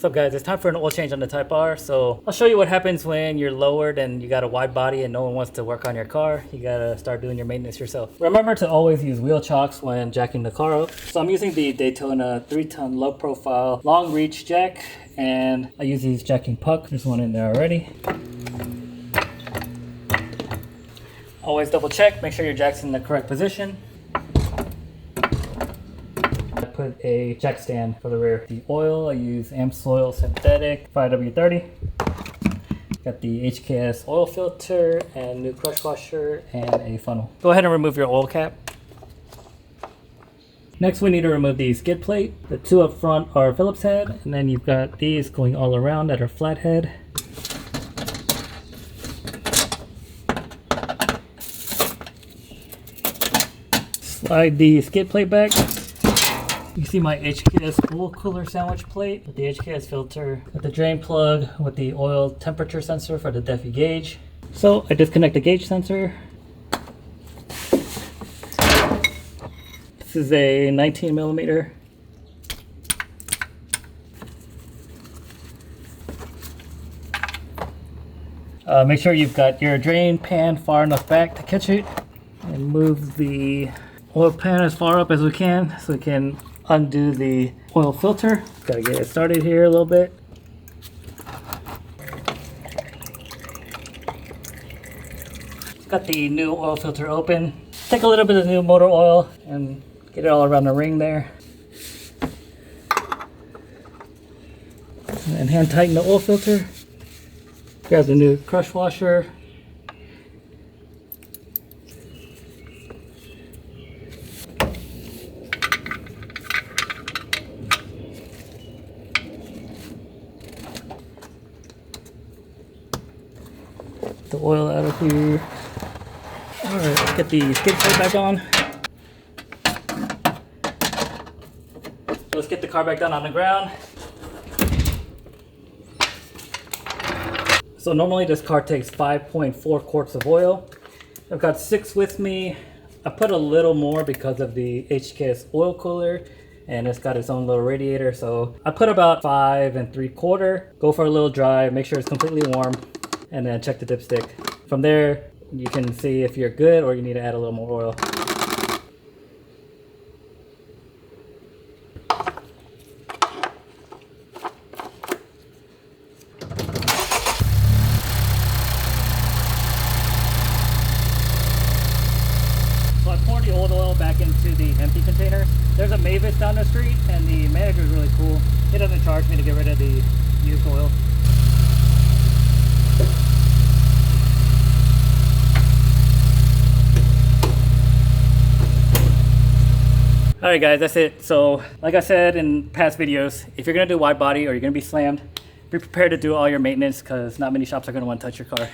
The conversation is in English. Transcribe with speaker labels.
Speaker 1: What's up guys, it's time for an oil change on the Type R. So I'll show you what happens when you're lowered and you got a wide body and no one wants to work on your car. You gotta start doing your maintenance yourself. Remember to always use wheel chocks when jacking the car up. So I'm using the Daytona 3-ton low profile long reach jack, and I use these jacking puck. There's one in there already. Always double check, make sure your jack's in the correct position. Put a jack stand for the rear. The oil, I use AmSoil Synthetic 5W30. Got the HKS oil filter and new crush washer and a funnel. Go ahead and remove your oil cap. Next we need to remove the skid plate. The two up front are Phillips head, and then you've got these going all around that are flathead. Slide the skid plate back. You see my HKS oil cooler sandwich plate with the HKS filter, with the drain plug, with the oil temperature sensor for the Defi gauge. So I disconnect the gauge sensor. This is a 19 millimeter. Make sure you've got your drain pan far enough back to catch it, and move the oil pan as far up as we can so we can undo the oil filter. Gotta get it started here a little bit. Got the new oil filter open. Take a little bit of new motor oil and get it all around the ring there. And hand tighten the oil filter. Grab the new crush washer. The oil out of here. Alright, let's get the skid plate back on. Let's get the car back down on the ground. So normally this car takes 5.4 quarts of oil. I've got 6 with me. I put a little more because of the HKS oil cooler, and it's got its own little radiator. So I put about 5 3/4. Go for a little drive, make sure it's completely warm, and then check the dipstick. From there, you can see if you're good or you need to add a little more oil. So I poured the old oil back into the empty container. There's a Mavis down the street, and the manager is really cool. He doesn't charge me to get rid of the used oil. Alright guys, that's it. So like I said in past videos, if you're going to do wide body or you're going to be slammed, be prepared to do all your maintenance, because not many shops are going to want to touch your car.